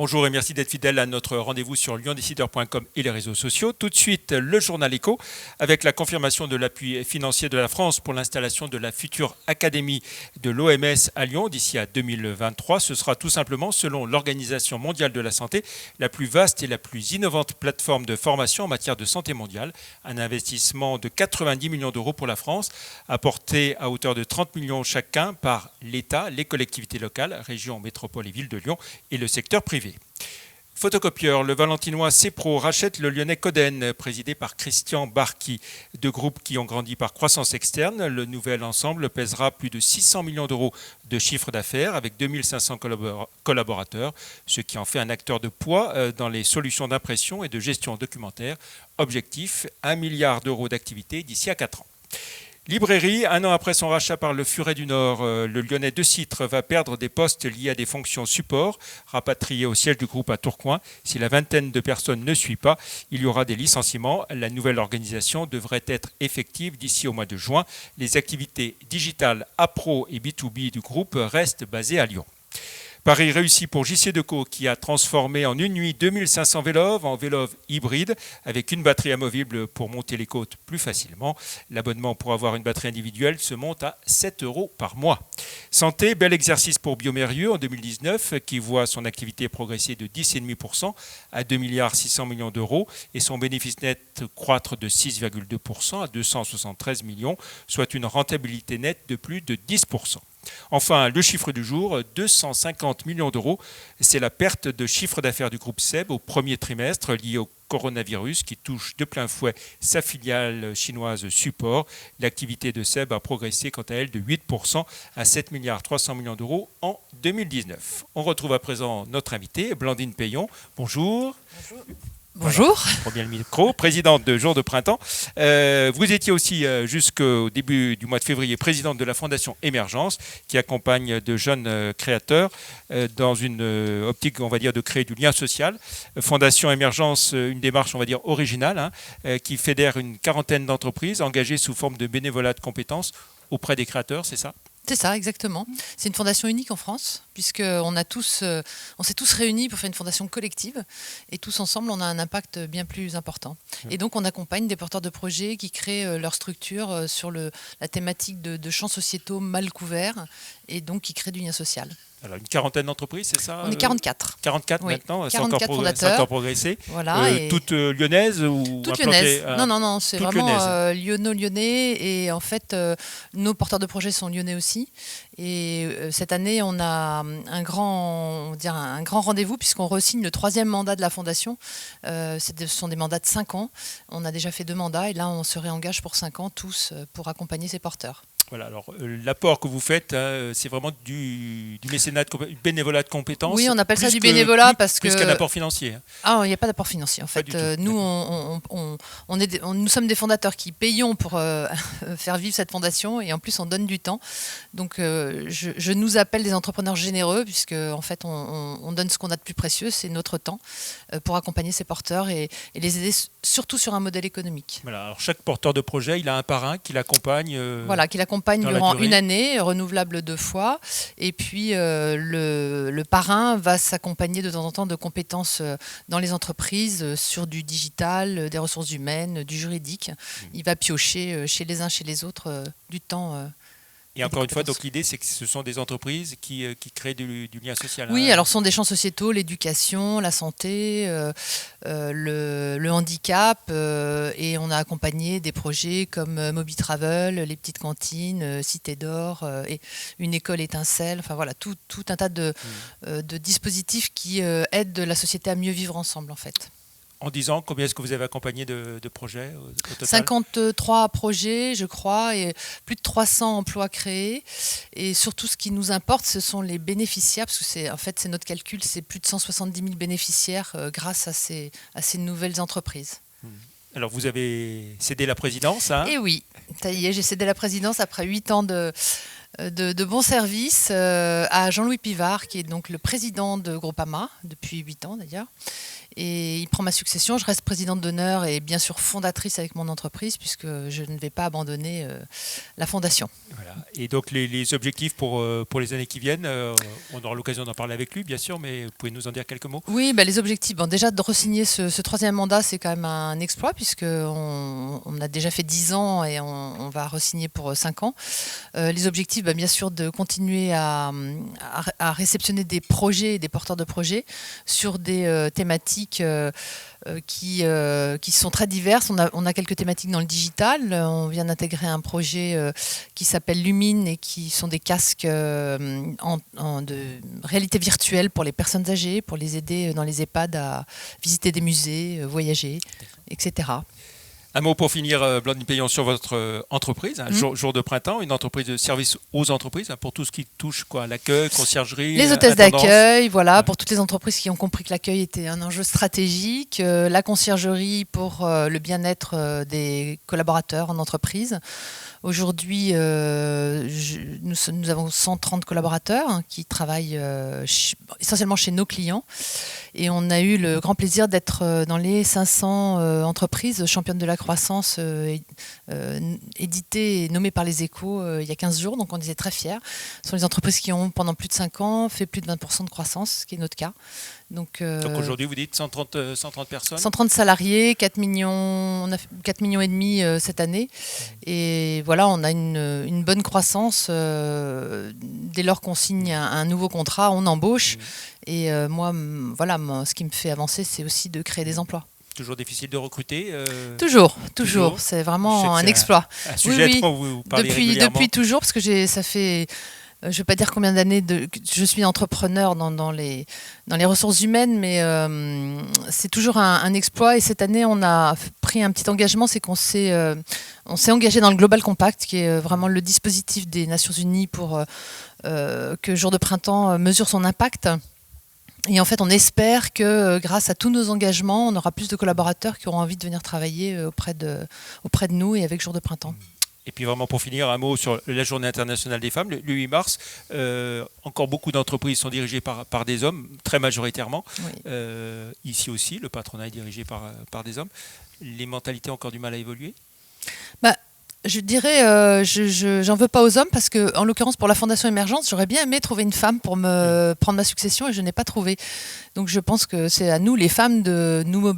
Bonjour et merci d'être fidèle à notre rendez-vous sur lyondécideur.com et les réseaux sociaux. Tout de suite, le journal Écho avec la confirmation de l'appui financier de la France pour l'installation de la future académie de l'OMS à Lyon d'ici à 2023. Ce sera tout simplement, selon l'Organisation mondiale de la santé, la plus vaste et la plus innovante plateforme de formation en matière de santé mondiale. Un investissement de 90 millions d'euros pour la France, apporté à hauteur de 30 millions chacun par l'État, les collectivités locales, régions, métropoles et villes de Lyon et le secteur privé. Photocopieur, le Valentinois Cepro rachète le Lyonnais Coden, présidé par Christian Barki. Deux groupes qui ont grandi par croissance externe. Le nouvel ensemble pèsera plus de 600 millions d'euros de chiffre d'affaires avec 2500 collaborateurs, ce qui en fait un acteur de poids dans les solutions d'impression et de gestion documentaire. Objectif, 1 milliard d'euros d'activité d'ici à 4 ans. Librairie, un an après son rachat par le Furet du Nord, le Lyonnais de Citre va perdre des postes liés à des fonctions support, rapatriés au siège du groupe à Tourcoing. Si la vingtaine de personnes ne suit pas, il y aura des licenciements. La nouvelle organisation devrait être effective d'ici au mois de juin. Les activités digitales Appro et B2B du groupe restent basées à Lyon. Paris réussi pour JC Decaux qui a transformé en une nuit 2500 vélos en vélos hybrides avec une batterie amovible pour monter les côtes plus facilement. L'abonnement pour avoir une batterie individuelle se monte à 7 € par mois. Santé, bel exercice pour Biomérieux en 2019 qui voit son activité progresser de 10,5% à 2,6 milliards d'euros et son bénéfice net croître de 6,2% à 273 millions, soit une rentabilité nette de plus de 10%. Enfin, le chiffre du jour, 250 millions d'euros. C'est la perte de chiffre d'affaires du groupe SEB au premier trimestre lié au coronavirus qui touche de plein fouet sa filiale chinoise Support. L'activité de SEB a progressé quant à elle de 8% à 7,3 milliards d'euros en 2019. On retrouve à présent notre invitée, Blandine Payon. Bonjour. Bonjour. Bonjour. Voilà, je prends bien le micro, présidente de Jour de Printemps. Vous étiez aussi jusqu'au début du mois de février présidente de la Fondation Émergence qui accompagne de jeunes créateurs dans une optique, on va dire, de créer du lien social. Fondation Émergence, une démarche, on va dire, originale qui fédère une quarantaine d'entreprises engagées sous forme de bénévolat de compétences auprès des créateurs, c'est ça ? C'est ça, exactement. C'est une fondation unique en France, puisqu'on s'est tous réunis pour faire une fondation collective, et tous ensemble, on a un impact bien plus important. Et donc, on accompagne des porteurs de projets qui créent leur structure sur la thématique de champs sociétaux mal couverts, et donc qui créent du lien social. Alors, une quarantaine d'entreprises, c'est ça ? On est 44. 44 oui, maintenant, 44 fondateurs. Ça a encore progressé. Voilà, toutes lyonnaises ou toutes lyonnaises. Non, c'est vraiment lyonnais. Et en fait, nos porteurs de projets sont lyonnais aussi. Et cette année, on a un grand rendez-vous puisqu'on re-signe le 3e mandat de la Fondation. Ce sont des mandats de 5 ans. On a déjà fait 2 mandats et là, on se réengage pour 5 ans tous pour accompagner ces porteurs. Voilà, alors l'apport que vous faites, c'est vraiment du mécénat, du bénévolat de compétences. Oui, on appelle ça du bénévolat parce que... Plus qu'un apport financier. Ah, il n'y a pas d'apport financier. En fait, nous, nous sommes des fondateurs qui payons pour faire vivre cette fondation et en plus, on donne du temps. Donc, je nous appelle des entrepreneurs généreux puisque en fait, on donne ce qu'on a de plus précieux, c'est notre temps pour accompagner ces porteurs et les aider surtout sur un modèle économique. Voilà, alors chaque porteur de projet, il a un parrain qui l'accompagne. Voilà, qui l'accompagne durant une année, renouvelable 2 fois. Et puis, le parrain va s'accompagner de temps en temps de compétences dans les entreprises sur du digital, des ressources humaines, du juridique. Il va piocher chez les uns, chez les autres du temps. Et encore une fois, donc l'idée, c'est que ce sont des entreprises qui créent du lien social. Oui, alors ce sont des champs sociétaux, l'éducation, la santé, le handicap, et on a accompagné des projets comme Moby Travel, les petites cantines, Cité d'Or, et une école étincelle, enfin voilà, tout un tas de dispositifs qui aident la société à mieux vivre ensemble en fait. En 10 ans, combien est-ce que vous avez accompagné de projets au total ? 53 projets, je crois, et plus de 300 emplois créés. Et surtout, ce qui nous importe, ce sont les bénéficiaires, parce que c'est notre calcul, c'est plus de 170 000 bénéficiaires grâce à ces nouvelles entreprises. Alors, vous avez cédé la présidence, Eh oui, ça y est, j'ai cédé la présidence après 8 ans de bons services à Jean-Louis Pivard, qui est donc le président de Groupama, depuis 8 ans d'ailleurs. Et il prend ma succession. Je reste présidente d'honneur et bien sûr fondatrice avec mon entreprise, puisque je ne vais pas abandonner la fondation. Voilà. Et donc les objectifs pour les années qui viennent, on aura l'occasion d'en parler avec lui, bien sûr, mais vous pouvez nous en dire quelques mots? Oui, les objectifs. Déjà, de re-signer ce troisième mandat, c'est quand même un exploit, puisqu'on a déjà fait 10 ans et on va re-signer pour 5 ans. Les objectifs, bien sûr, de continuer à réceptionner des projets et des porteurs de projets sur des thématiques qui sont très diverses. On a quelques thématiques dans le digital. On vient d'intégrer un projet qui s'appelle Lumine et qui sont des casques de réalité virtuelle pour les personnes âgées, pour les aider dans les EHPAD à visiter des musées, voyager, etc. Un mot pour finir, Blandine Payon, sur votre entreprise, Jour de Printemps, une entreprise de service aux entreprises, pour tout ce qui touche l'accueil, conciergerie, les hôtesses d'accueil, pour toutes les entreprises qui ont compris que l'accueil était un enjeu stratégique, la conciergerie pour le bien-être des collaborateurs en entreprise. Aujourd'hui, nous avons 130 collaborateurs qui travaillent essentiellement chez nos clients. Et on a eu le grand plaisir d'être dans les 500 entreprises championnes de la croissance éditées et nommées par les Échos il y a 15 jours. Donc on était très fiers. Ce sont les entreprises qui ont, pendant plus de 5 ans, fait plus de 20% de croissance, ce qui est notre cas. Donc aujourd'hui, vous dites 130 personnes 130 salariés, 4 millions, on a fait 4,5 millions cette année. Et voilà, on a une bonne croissance. Dès lors qu'on signe un nouveau contrat, on embauche. Et moi, ce qui me fait avancer, c'est aussi de créer des emplois. Toujours difficile de recruter Toujours. C'est vraiment un exploit. Un sujet dont vous parlez régulièrement. Depuis toujours, parce que ça fait... je ne vais pas dire combien d'années que je suis entrepreneur dans les ressources humaines, mais c'est toujours un exploit. Et cette année, on a pris un petit engagement, c'est qu'on s'est engagé dans le Global Compact, qui est vraiment le dispositif des Nations Unies pour que Jour de Printemps mesure son impact. Et en fait, on espère que grâce à tous nos engagements, on aura plus de collaborateurs qui auront envie de venir travailler auprès de nous et avec Jour de Printemps. Et puis vraiment pour finir, un mot sur la Journée internationale des femmes, le 8 mars. Encore beaucoup d'entreprises sont dirigées par des hommes, très majoritairement. Oui. Ici aussi, le patronat est dirigé par des hommes. Les mentalités ont encore du mal à évoluer? Je dirais, j'en veux pas aux hommes parce que, en l'occurrence, pour la Fondation Émergence, j'aurais bien aimé trouver une femme pour me prendre ma succession et je n'ai pas trouvé. Donc, je pense que c'est à nous, les femmes, de nous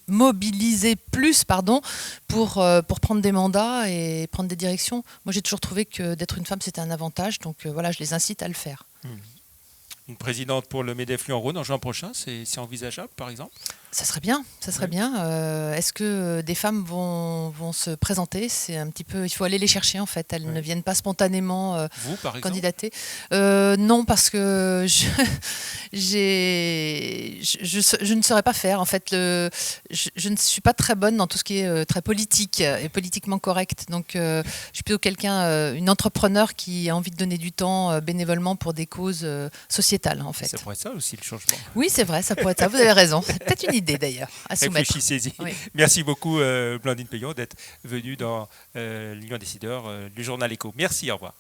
mobiliser plus, pour prendre des mandats et prendre des directions. Moi, j'ai toujours trouvé que d'être une femme, c'était un avantage. Donc, je les incite à le faire. Une présidente pour le MEDEF Lyon-Rhône en juin prochain, c'est envisageable, par exemple? Ça serait bien, bien. Est-ce que des femmes vont se présenter? C'est un petit peu, il faut aller les chercher en fait. Elles ne viennent pas spontanément Vous, par exemple, candidater. Non, parce que je ne saurais pas faire. En fait, je ne suis pas très bonne dans tout ce qui est très politique et politiquement correct. Donc, je suis plutôt une entrepreneur qui a envie de donner du temps bénévolement pour des causes sociétales, en fait. Ça pourrait être ça aussi, le changement. Oui, c'est vrai, ça pourrait être ça. Vous avez raison. C'est peut-être une idée d'ailleurs à soumettre. Réfléchissez-y. Oui. Merci beaucoup, Blandine Payon, d'être venue dans Lyon Décideur, le journal Écho. Merci, au revoir.